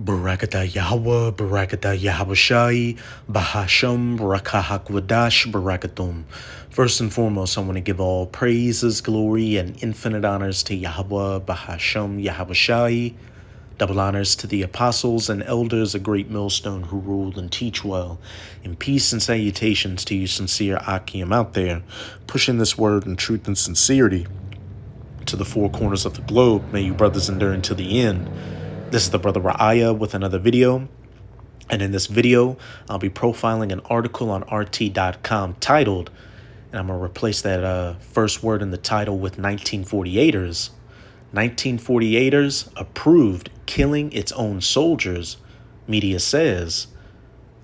Barakata Yahweh, Barakata Yahawashi, Bahasham, BarakahakWadash, Barakatum. First and foremost, I want to give all praises, glory, and infinite honors to Yahweh, Bahasham, Yahawashi. Double honors to the apostles and elders, a great millstone who rule and teach well. And peace and salutations to you sincere Akim out there, pushing this word in truth and sincerity to the four corners of the globe. May you brothers endure until the end. This is the brother Ra'aya with another video. And in this video, I'll be profiling an article on RT.com titled, and I'm going to replace that first word in the title with 1948ers. 1948ers approved killing its own soldiers, media says.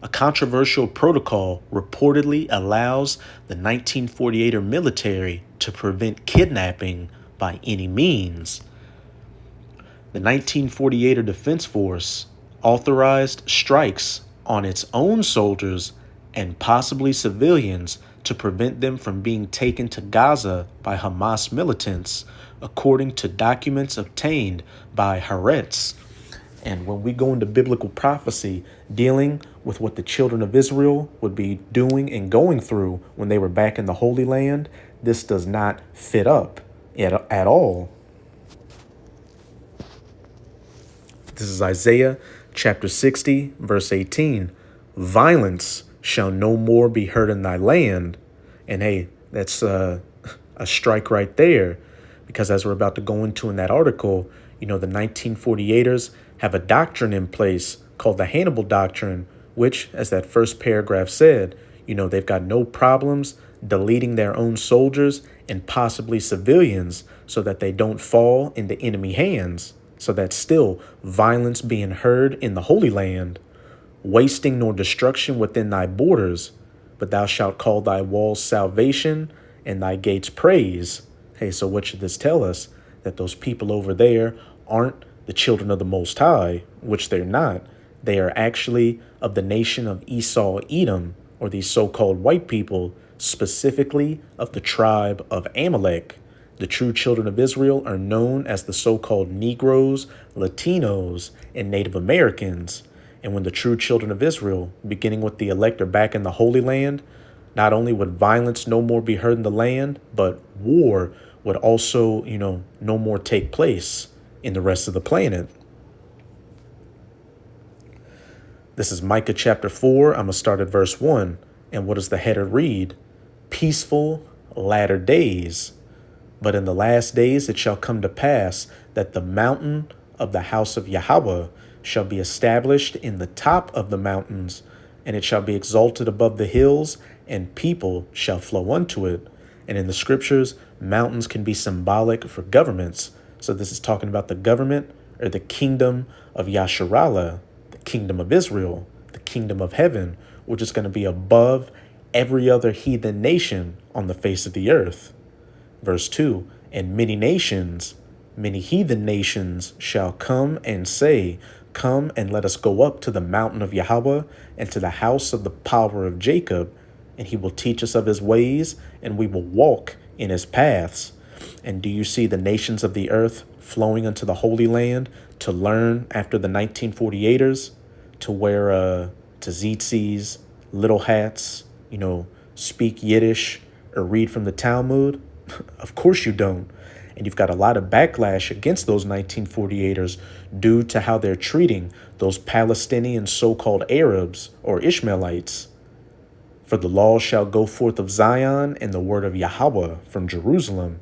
A controversial protocol reportedly allows the 1948er military to prevent kidnapping by any means. The 1948er Defense Force authorized strikes on its own soldiers and possibly civilians to prevent them from being taken to Gaza by Hamas militants, according to documents obtained by Haaretz. And when we go into biblical prophecy dealing with what the children of Israel would be doing and going through when they were back in the Holy Land, this does not fit up at all. This is Isaiah chapter 60, verse 18. Violence shall no more be heard in thy land. And hey, that's a strike right there. Because as we're about to go into in that article, the 1948ers have a doctrine in place called the Hannibal doctrine, which, as that first paragraph said, they've got no problems deleting their own soldiers and possibly civilians so that they don't fall into enemy hands. So that still violence being heard in the Holy Land, wasting nor destruction within thy borders, but thou shalt call thy walls salvation and thy gates praise. Hey, so what should this tell us? That those people over there aren't the children of the Most High, which they're not. They are actually of the nation of Esau, Edom, or these so-called white people, specifically of the tribe of Amalek. The true children of Israel are known as the so-called Negroes, Latinos, and Native Americans. And when the true children of Israel, beginning with the elect, are back in the Holy Land, not only would violence no more be heard in the land, but war would also, no more take place in the rest of the planet. This is Micah chapter 4. I'm going to start at verse 1. And what does the header read? Peaceful latter days. But in the last days it shall come to pass that the mountain of the house of Yahweh shall be established in the top of the mountains, and it shall be exalted above the hills, and people shall flow unto it. And in the scriptures, mountains can be symbolic for governments. So this is talking about the government or the kingdom of Yasharallah, the kingdom of Israel, the kingdom of heaven, which is going to be above every other heathen nation on the face of the earth. Verse 2, and many nations, many heathen nations shall come and say, come and let us go up to the mountain of Yahweh and to the house of the power of Jacob, and he will teach us of his ways, and we will walk in his paths. And do you see the nations of the earth flowing unto the Holy Land to learn after the 1948ers, to wear tzitzi's, little hats, speak Yiddish or read from the Talmud? Of course you don't. And you've got a lot of backlash against those 1948ers due to how they're treating those Palestinian so-called Arabs or Ishmaelites. For the law shall go forth of Zion and the word of Yahweh from Jerusalem.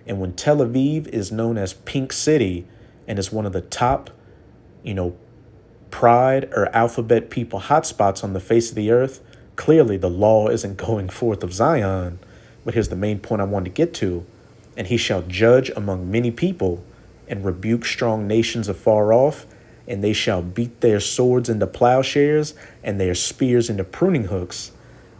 And when Tel Aviv is known as Pink City and is one of the top, pride or alphabet people hotspots on the face of the earth, clearly the law isn't going forth of Zion. But here's the main point I want to get to. And he shall judge among many people and rebuke strong nations afar off, and they shall beat their swords into plowshares and their spears into pruning hooks.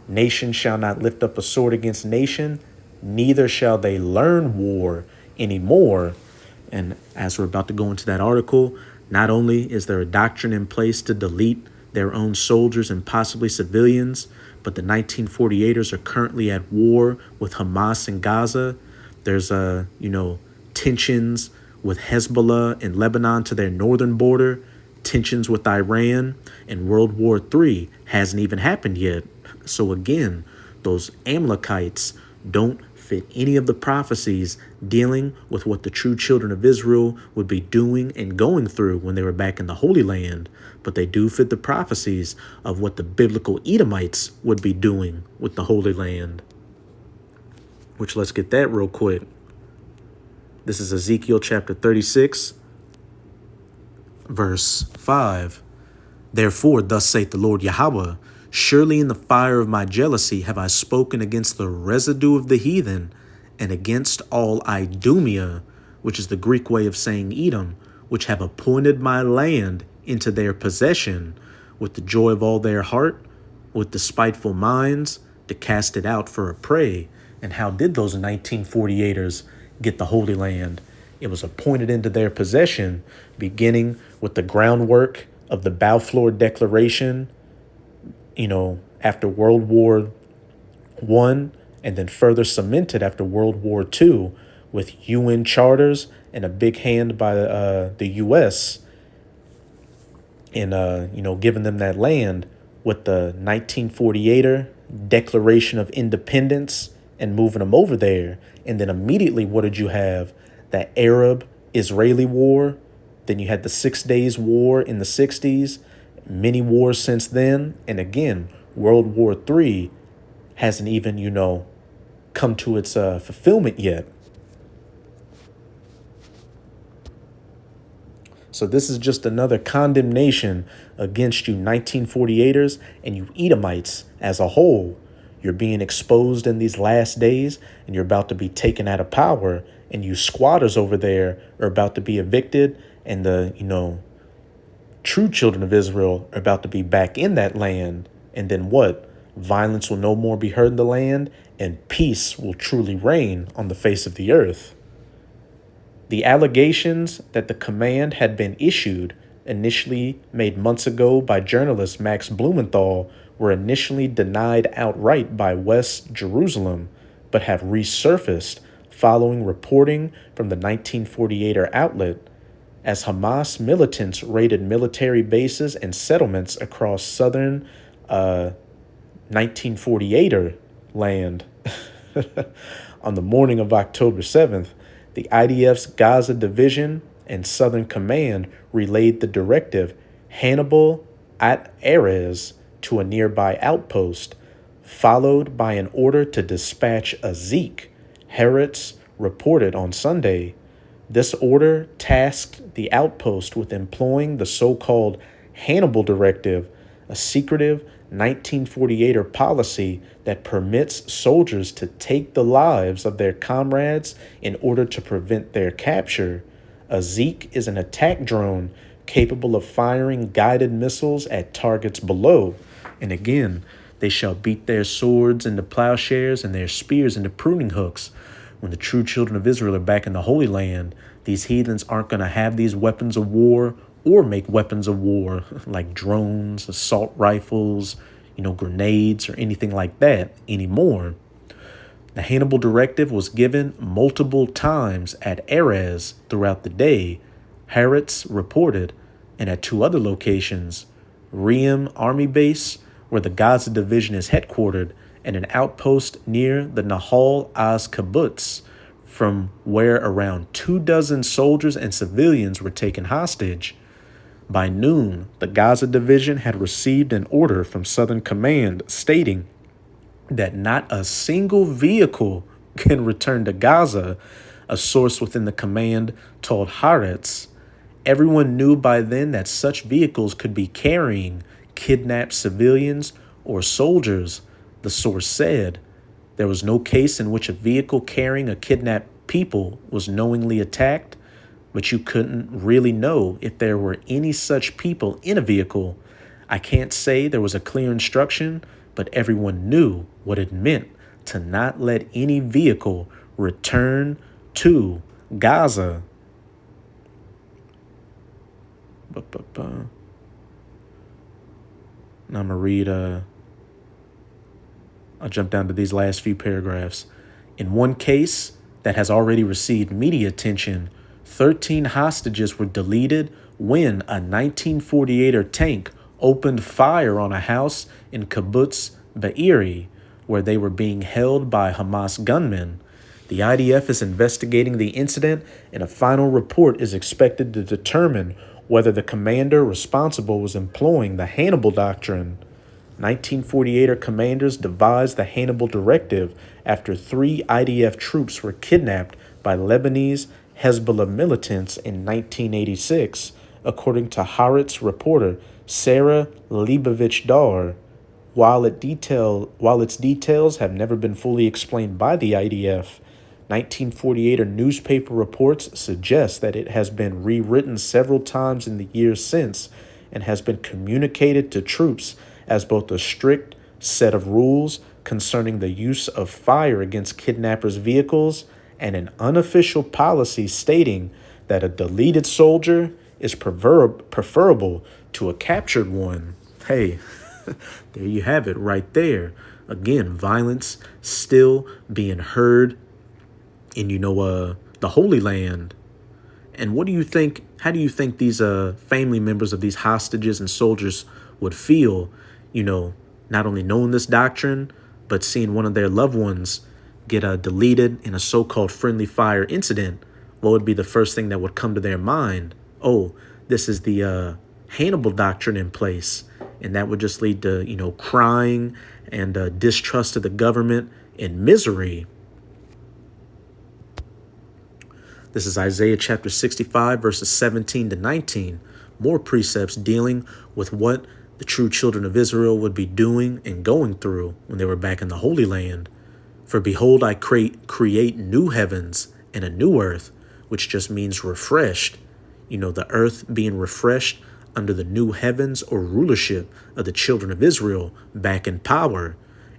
Nation shall not lift up a sword against nation, neither shall they learn war anymore. And as we're about to go into that article, not only is there a doctrine in place to delete their own soldiers and possibly civilians, but the 1948ers are currently at war with Hamas in Gaza. There's, tensions with Hezbollah in Lebanon to their northern border, tensions with Iran, and World War III hasn't even happened yet. So again, those Amalekites don't fit any of the prophecies dealing with what the true children of Israel would be doing and going through when they were back in the Holy Land, but they do fit the prophecies of what the biblical Edomites would be doing with the Holy Land. Which, let's get that real quick. This is Ezekiel chapter 36, verse 5. Therefore, thus saith the Lord Yahweh, surely in the fire of my jealousy have I spoken against the residue of the heathen, and against all Idumea, which is the Greek way of saying Edom, which have appointed my land into their possession, with the joy of all their heart, with despiteful minds, to cast it out for a prey. And how did those 1948ers get the Holy Land? It was appointed into their possession, beginning with the groundwork of the Balfour Declaration, after World War I, and then further cemented after World War II with UN charters and a big hand by the U.S. in, giving them that land, with the 1948er Declaration of Independence and moving them over there. And then immediately, what did you have? The Arab-Israeli War. Then you had the 6 Days War in the 60s, many wars since then. And again, World War III hasn't even, come to its fulfillment yet. So this is just another condemnation against you 1948ers and you Edomites as a whole. You're being exposed in these last days, and you're about to be taken out of power, and you squatters over there are about to be evicted, and the, true children of Israel are about to be back in that land. And then what? Violence will no more be heard in the land, and peace will truly reign on the face of the earth. The allegations that the command had been issued, initially made months ago by journalist Max Blumenthal, were initially denied outright by West Jerusalem, but have resurfaced following reporting from the 1948er outlet, as Hamas militants raided military bases and settlements across southern 1948er land. On the morning of October 7th, the IDF's Gaza Division and Southern Command relayed the directive Hannibal at Erez to a nearby outpost, followed by an order to dispatch a Zeke, Haaretz reported on Sunday. This order tasked the outpost with employing the so-called Hannibal Directive, a secretive 1948er policy that permits soldiers to take the lives of their comrades in order to prevent their capture. A Zeke is an attack drone capable of firing guided missiles at targets below. And again, they shall beat their swords into plowshares and their spears into pruning hooks. When the true children of Israel are back in the Holy Land, these heathens aren't going to have these weapons of war or make weapons of war like drones, assault rifles, grenades or anything like that anymore. The Hannibal Directive was given multiple times at Erez throughout the day, Haaretz reported, and at two other locations, Reem Army Base, where the Gaza Division is headquartered, and an outpost near the Nahal Az Kibbutz, from where around 24 soldiers and civilians were taken hostage. By noon, the Gaza Division had received an order from Southern Command stating that not a single vehicle can return to Gaza, a source within the command told Haaretz. Everyone knew by then that such vehicles could be carrying kidnapped civilians or soldiers, the source said. There was no case in which a vehicle carrying a kidnapped people was knowingly attacked, but you couldn't really know if there were any such people in a vehicle. I can't say there was a clear instruction, but everyone knew what it meant to not let any vehicle return to Gaza. Now I'm going to read, I'll jump down to these last few paragraphs. In one case that has already received media attention, 13 hostages were deleted when a 1948er tank opened fire on a house in Kibbutz Be'eri, where they were being held by Hamas gunmen. The IDF is investigating the incident, and a final report is expected to determine whether the commander responsible was employing the Hannibal doctrine. 1948er commanders devised the Hannibal Directive after 3 IDF troops were kidnapped by Lebanese Hezbollah militants in 1986, according to Haaretz reporter Sarah Leibovich-Dar. While its details have never been fully explained by the IDF, 1948er newspaper reports suggest that it has been rewritten several times in the years since and has been communicated to troops as both a strict set of rules concerning the use of fire against kidnappers' vehicles and an unofficial policy stating that a deleted soldier is preferable to a captured one. Hey, there you have it right there. Again, violence still being heard in, the Holy Land. And what do you think? How do you think these family members of these hostages and soldiers would feel, not only knowing this doctrine, but seeing one of their loved ones get deleted in a so-called friendly fire incident? What would be the first thing that would come to their mind? Oh, this is the Hannibal doctrine in place. And that would just lead to, crying and distrust of the government and misery. This is Isaiah chapter 65, verses 17 to 19. More precepts dealing with what the true children of Israel would be doing and going through when they were back in the Holy Land. For behold, I create new heavens and a new earth, which just means refreshed. The earth being refreshed under the new heavens or rulership of the children of Israel back in power.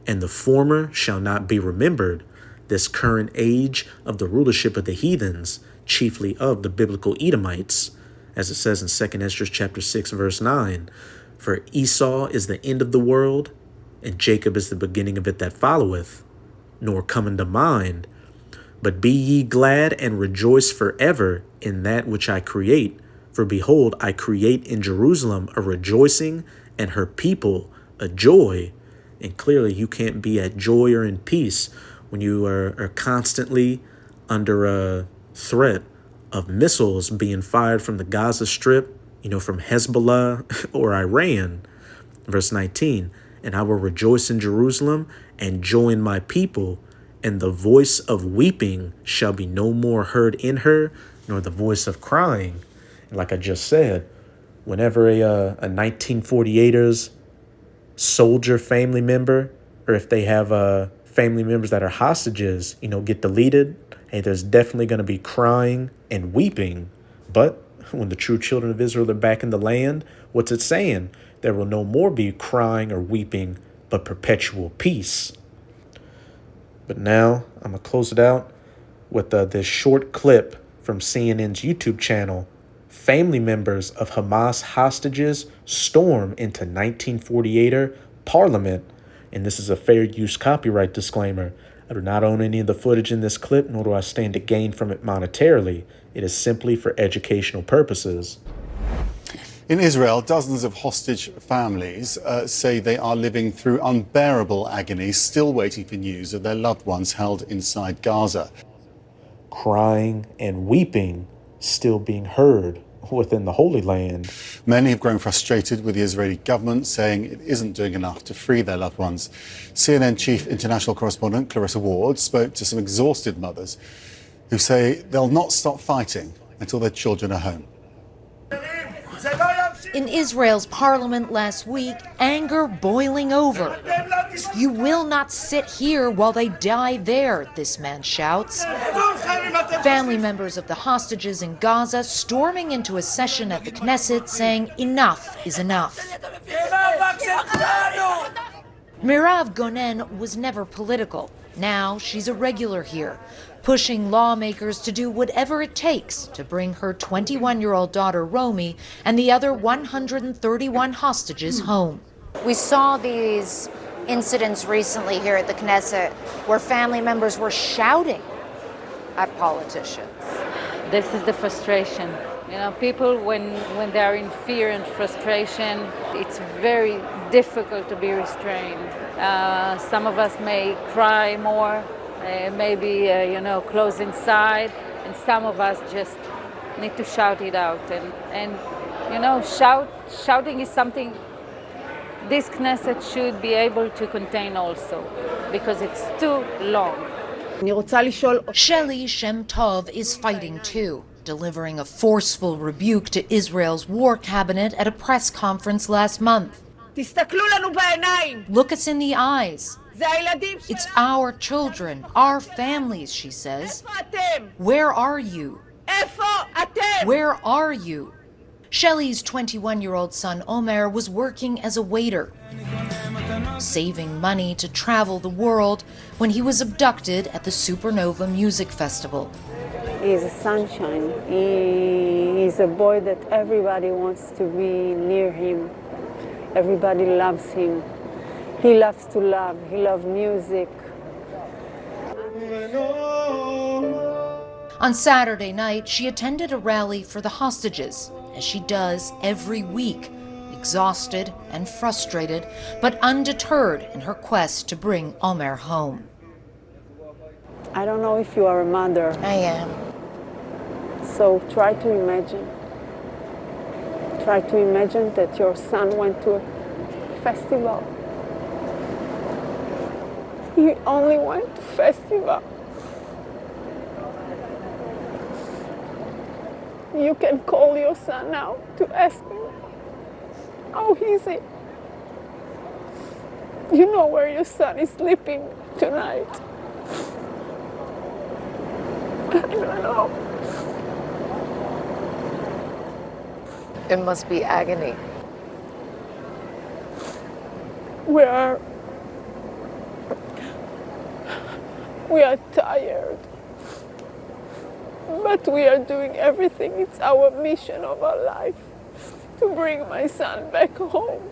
And the former shall not be remembered, this current age of the rulership of the heathens, chiefly of the biblical Edomites, as it says in 2 Esdras chapter 6, verse 9. For Esau is the end of the world, and Jacob is the beginning of it that followeth, nor come into mind. But be ye glad and rejoice forever in that which I create. For behold, I create in Jerusalem a rejoicing, and her people a joy. And clearly you can't be at joy or in peace when you are constantly under a threat of missiles being fired from the Gaza Strip, from Hezbollah or Iran. Verse 19, and I will rejoice in Jerusalem and join my people, and the voice of weeping shall be no more heard in her, nor the voice of crying. And like I just said, whenever a 1948er's soldier family member, or if they have family members that are hostages, get deleted, hey, there's definitely going to be crying and weeping. But when the true children of Israel are back in the land, what's it saying? There will no more be crying or weeping, but perpetual peace. But now I'm going to close it out with this short clip from CNN's YouTube channel. Family members of Hamas hostages storm into 1948er parliament. And this is a fair use copyright disclaimer. I do not own any of the footage in this clip, nor do I stand to gain from it monetarily. It is simply for educational purposes. In Israel, dozens of hostage families say they are living through unbearable agony, still waiting for news of their loved ones held inside Gaza. Crying and weeping still being heard within the Holy Land. Many have grown frustrated with the Israeli government, saying it isn't doing enough to free their loved ones. CNN chief international correspondent Clarissa Ward spoke to some exhausted mothers who say they'll not stop fighting until their children are home. In Israel's parliament last week, anger boiling over. You will not sit here while they die there, this man shouts. Family members of the hostages in Gaza storming into a session at the Knesset saying enough is enough. Mirav Gonen was never political. Now she's a regular here, pushing lawmakers to do whatever it takes to bring her 21-year-old daughter Romy and the other 131 hostages home. We saw these incidents recently here at the Knesset where family members were shouting at politicians. This is the frustration. You know, people when they are in fear and frustration, it's very difficult to be restrained. Some of us may cry more, maybe close inside, and some of us just need to shout it out. And shouting is something this Knesset should be able to contain also, because it's too long. Shelley Shem Tov is fighting too, delivering a forceful rebuke to Israel's war cabinet at a press conference last month. Look us in the eyes. It's our children, our families, she says. Where are you? Where are you? Shelley's 21-year-old son Omer was working as a waiter, saving money to travel the world when he was abducted at the Supernova Music Festival. He's a sunshine. He's a boy that everybody wants to be near him. Everybody loves him. He loves to love. He loves music. On Saturday night, she attended a rally for the hostages, as she does every week, exhausted and frustrated, but undeterred in her quest to bring Omer home. I don't know if you are a mother. I am. So try to imagine. Try to imagine that your son went to a festival. He only went to festival. You can call your son now to ask him, how is he? You know where your son is sleeping tonight. I don't know. It must be agony. We are tired, but we are doing everything. It's our mission of our life to bring my son back home.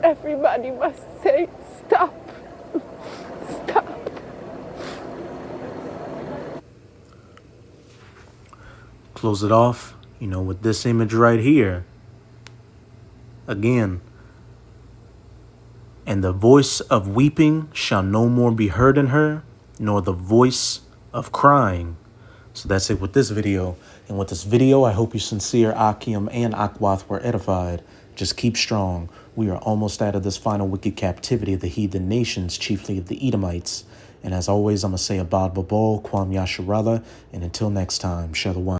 Everybody must say, stop, stop. Close it off, with this image right here. Again. And the voice of weeping shall no more be heard in her, nor the voice of crying. So that's it with this video. And with this video, I hope you sincere Akim and Akwath were edified. Just keep strong. We are almost out of this final wicked captivity of the heathen nations, chiefly of the Edomites. And as always, I'm going to say Abad Babol, Kwam Yasharallah, and until next time, Shalom.